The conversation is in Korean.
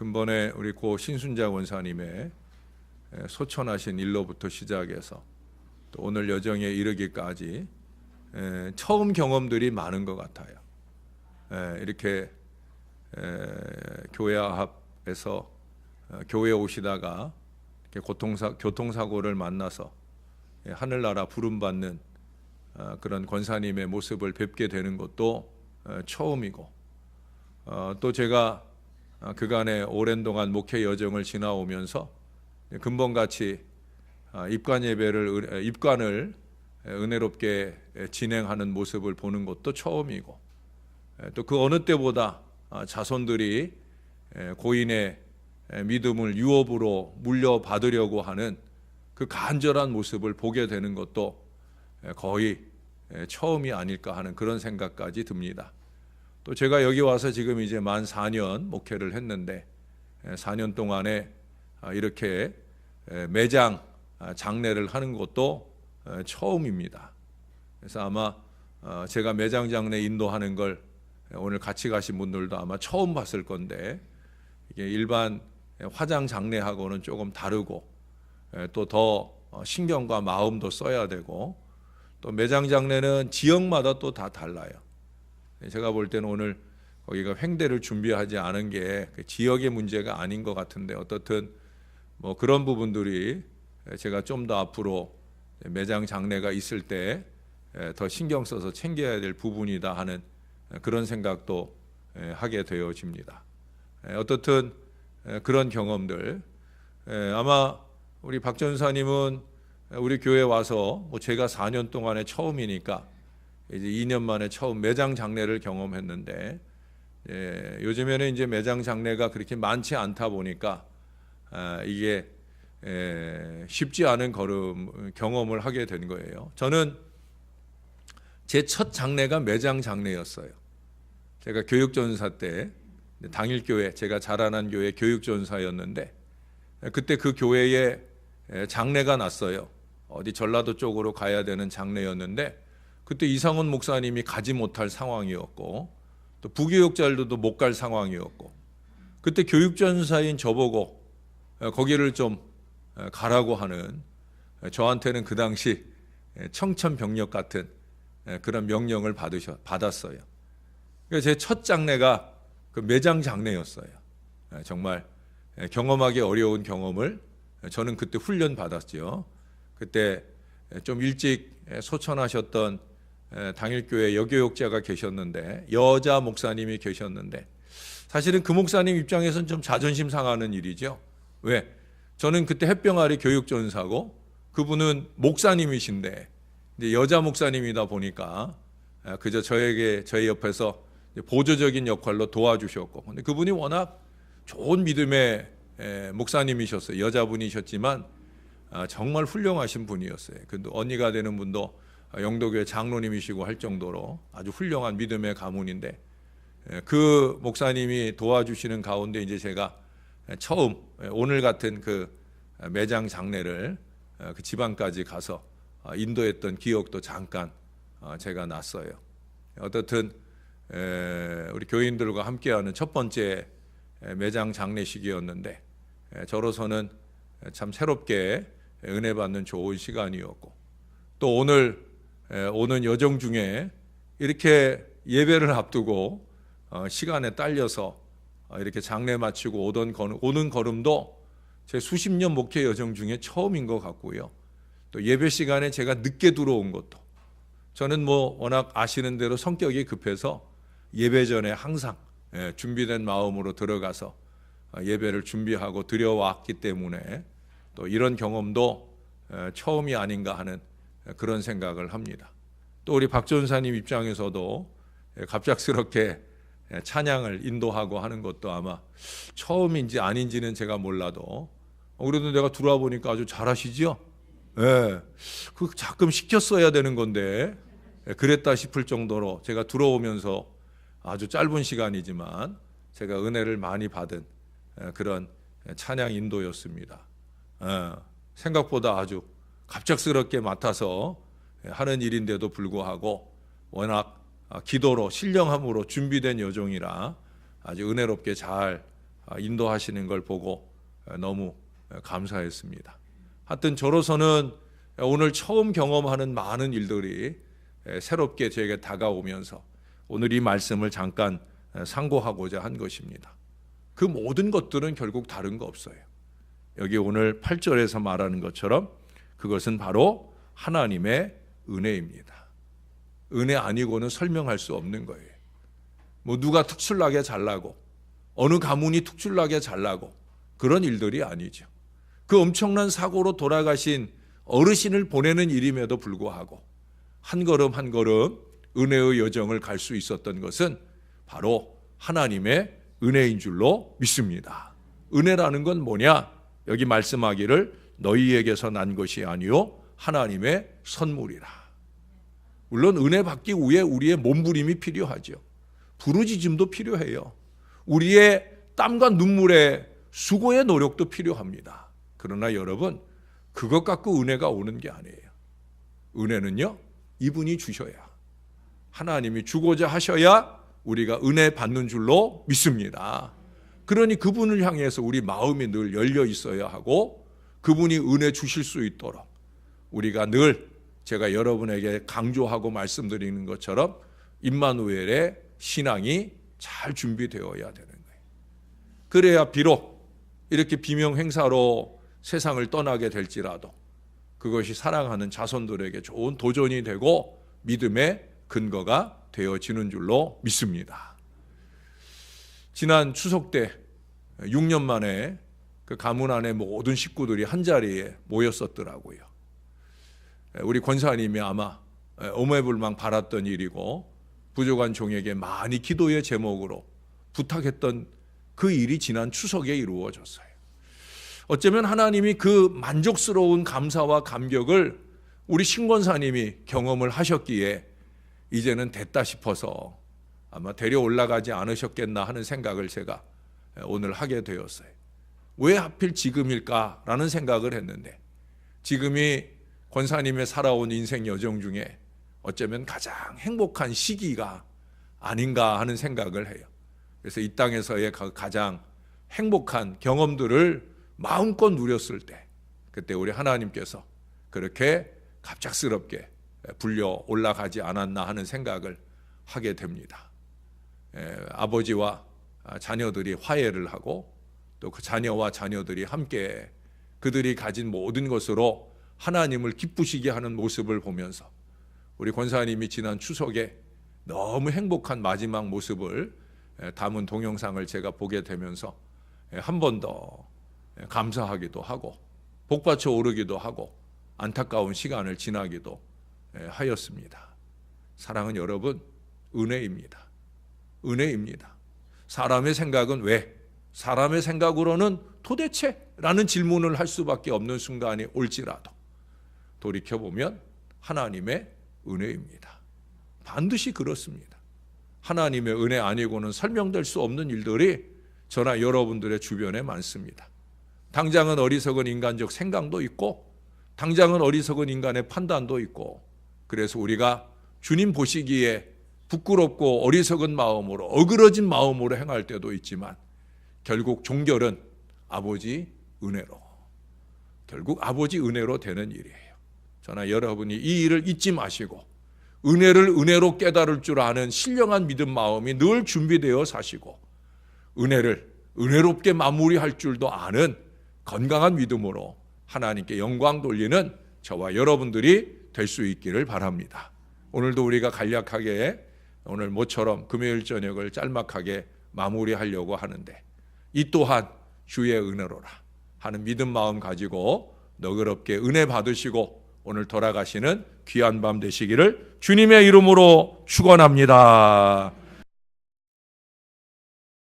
근본에 우리 고 신순자 원사님의 소천하신 일로부터 시작해서 또 오늘 여정에 이르기까지 처음 경험들이 많은 것 같아요. 이렇게 교회 앞에서 교회에 오시다가 이렇게 교통사고를 만나서 하늘나라 부름받는 그런 권사님의 모습을 뵙게 되는 것도 처음이고, 또 제가 그간의 오랜 동안 목회 여정을 지나오면서 근본같이 입관을 은혜롭게 진행하는 모습을 보는 것도 처음이고, 또 그 어느 때보다 자손들이 고인의 믿음을 유업으로 물려받으려고 하는 그 간절한 모습을 보게 되는 것도 거의 처음이 아닐까 하는 그런 생각까지 듭니다. 또 제가 여기 와서 지금 이제 만 4년 목회를 했는데 4년 동안에 이렇게 매장 장례를 하는 것도 처음입니다. 그래서 아마 제가 매장 장례 인도하는 걸 오늘 같이 가신 분들도 아마 처음 봤을 건데, 이게 일반 화장 장례하고는 조금 다르고 또 더 신경과 마음도 써야 되고, 또 매장 장례는 지역마다 또 다 달라요. 제가 볼 때는 오늘 거기가 횡대를 준비하지 않은 게 지역의 문제가 아닌 것 같은데, 어떻든 뭐 그런 부분들이 제가 좀 더 앞으로 매장 장례가 있을 때 더 신경 써서 챙겨야 될 부분이다 하는 그런 생각도 하게 되어집니다. 어떻든 그런 경험들, 아마 우리 박 전사님은 우리 교회 와서 뭐 제가 4년 동안에 처음이니까 이제 2년 만에 처음 매장 장례를 경험했는데, 요즘에는 이제 매장 장례가 그렇게 많지 않다 보니까 이게 쉽지 않은 경험을 하게 된 거예요. 저는 제 첫 장례가 매장 장례였어요. 제가 교육전사 때 당일교회, 제가 자라난 교회 교육전사였는데, 그때 그 교회에 장례가 났어요. 어디 전라도 쪽으로 가야 되는 장례였는데, 그때 이상원 목사님이 가지 못할 상황이었고, 또 부교육자들도 못 갈 상황이었고, 그때 교육전사인 저보고 거기를 좀 가라고 하는, 저한테는 그 당시 청천벽력 같은 그런 명령을 받았어요. 제 첫 장례가 그 매장 장례였어요. 정말 경험하기 어려운 경험을 저는 그때 훈련 받았죠. 그때 좀 일찍 소천하셨던 당일교회 여교육자가 계셨는데, 여자 목사님이 계셨는데, 사실은 그 목사님 입장에서는 좀 자존심 상하는 일이죠. 왜? 저는 그때 햇병아리 교육전사고 그분은 목사님이신데, 이제 여자 목사님이다 보니까 그저 저희 옆에서 보조적인 역할로 도와주셨고, 근데 그분이 워낙 좋은 믿음의 목사님이셨어요. 여자분이셨지만 정말 훌륭하신 분이었어요. 근데 언니가 되는 분도 영도교회 장로님이시고 할 정도로 아주 훌륭한 믿음의 가문인데, 그 목사님이 도와주시는 가운데 이제 제가 처음 오늘 같은 그 매장 장례를 그 지방까지 가서 인도했던 기억도 잠깐 제가 났어요. 어떻든 우리 교인들과 함께하는 첫 번째 매장 장례식이었는데, 저로서는 참 새롭게 은혜 받는 좋은 시간이었고, 또 오늘 오는 여정 중에 이렇게 예배를 앞두고 시간에 딸려서 이렇게 장례 마치고 오는 걸음도 제 수십 년 목회 여정 중에 처음인 것 같고요. 또 예배 시간에 제가 늦게 들어온 것도, 저는 뭐 워낙 아시는 대로 성격이 급해서 예배 전에 항상 준비된 마음으로 들어가서 예배를 준비하고 드려왔기 때문에 또 이런 경험도 처음이 아닌가 하는 그런 생각을 합니다. 또 우리 박 전사님 입장에서도 갑작스럽게 찬양을 인도하고 하는 것도 아마 처음인지 아닌지는 제가 몰라도, 그래도 내가 들어와 보니까 아주 잘하시죠? 그 가끔 시켰어야 되는 건데 그랬다 싶을 정도로 제가 들어오면서 아주 짧은 시간이지만 제가 은혜를 많이 받은 그런 찬양 인도였습니다. 생각보다 아주 갑작스럽게 맡아서 하는 일인데도 불구하고 워낙 기도로 신령함으로 준비된 여정이라 아주 은혜롭게 잘 인도하시는 걸 보고 너무 감사했습니다. 하여튼 저로서는 오늘 처음 경험하는 많은 일들이 새롭게 저에게 다가오면서 오늘 이 말씀을 잠깐 상고하고자 한 것입니다. 그 모든 것들은 결국 다른 거 없어요. 여기 오늘 8절에서 말하는 것처럼 그것은 바로 하나님의 은혜입니다. 은혜 아니고는 설명할 수 없는 거예요. 뭐 누가 특출나게 잘나고 어느 가문이 특출나게 잘나고 그런 일들이 아니죠. 그 엄청난 사고로 돌아가신 어르신을 보내는 일임에도 불구하고 한 걸음 한 걸음 은혜의 여정을 갈 수 있었던 것은 바로 하나님의 은혜인 줄로 믿습니다. 은혜라는 건 뭐냐? 여기 말씀하기를 너희에게서 난 것이 아니요 하나님의 선물이라. 물론 은혜 받기 위해 우리의 몸부림이 필요하죠. 부르짖음도 필요해요. 우리의 땀과 눈물의 수고의 노력도 필요합니다. 그러나 여러분, 그것 갖고 은혜가 오는 게 아니에요. 은혜는요, 이분이 주셔야, 하나님이 주고자 하셔야 우리가 은혜 받는 줄로 믿습니다. 그러니 그분을 향해서 우리 마음이 늘 열려 있어야 하고 그분이 은혜 주실 수 있도록 우리가 늘, 제가 여러분에게 강조하고 말씀드리는 것처럼 임마누엘의 신앙이 잘 준비되어야 되는 거예요. 그래야 비록 이렇게 비명 행사로 세상을 떠나게 될지라도 그것이 사랑하는 자손들에게 좋은 도전이 되고 믿음의 근거가 되어지는 줄로 믿습니다. 지난 추석 때 6년 만에 그 가문 안에 모든 식구들이 한자리에 모였었더라고요. 우리 권사님이 아마 오매불망 바랐던 일이고 부족한 종에게 많이 기도의 제목으로 부탁했던 그 일이 지난 추석에 이루어졌어요. 어쩌면 하나님이 그 만족스러운 감사와 감격을 우리 신권사님이 경험을 하셨기에 이제는 됐다 싶어서 아마 데려 올라가지 않으셨겠나 하는 생각을 제가 오늘 하게 되었어요. 왜 하필 지금일까라는 생각을 했는데 지금이 권사님의 살아온 인생 여정 중에 어쩌면 가장 행복한 시기가 아닌가 하는 생각을 해요. 그래서 이 땅에서의 가장 행복한 경험들을 마음껏 누렸을 때 그때 우리 하나님께서 그렇게 갑작스럽게 불려 올라가지 않았나 하는 생각을 하게 됩니다. 아버지와 자녀들이 화해를 하고 또 그 자녀와 자녀들이 함께 그들이 가진 모든 것으로 하나님을 기쁘시게 하는 모습을 보면서 우리 권사님이 지난 추석에 너무 행복한 마지막 모습을 담은 동영상을 제가 보게 되면서 한 번 더 감사하기도 하고 복받쳐 오르기도 하고 안타까운 시간을 지나기도 하였습니다. 사랑은 여러분, 은혜입니다. 은혜입니다. 사람의 생각은 왜? 사람의 생각으로는 도대체? 라는 질문을 할 수밖에 없는 순간이 올지라도 돌이켜보면 하나님의 은혜입니다. 반드시 그렇습니다. 하나님의 은혜 아니고는 설명될 수 없는 일들이 저나 여러분들의 주변에 많습니다. 당장은 어리석은 인간적 생각도 있고 당장은 어리석은 인간의 판단도 있고 그래서 우리가 주님 보시기에 부끄럽고 어리석은 마음으로 어그러진 마음으로 행할 때도 있지만 결국 종결은 아버지 은혜로 결국 아버지 은혜로 되는 일이에요. 저나 여러분이 이 일을 잊지 마시고 은혜를 은혜로 깨달을 줄 아는 신령한 믿음 마음이 늘 준비되어 사시고 은혜를 은혜롭게 마무리할 줄도 아는 건강한 믿음으로 하나님께 영광 돌리는 저와 여러분들이 될 수 있기를 바랍니다. 오늘도 우리가 간략하게 오늘 모처럼 금요일 저녁을 짤막하게 마무리하려고 하는데 이 또한 주의 은혜로라 하는 믿음 마음 가지고 너그럽게 은혜 받으시고 오늘 돌아가시는 귀한 밤 되시기를 주님의 이름으로 축원합니다.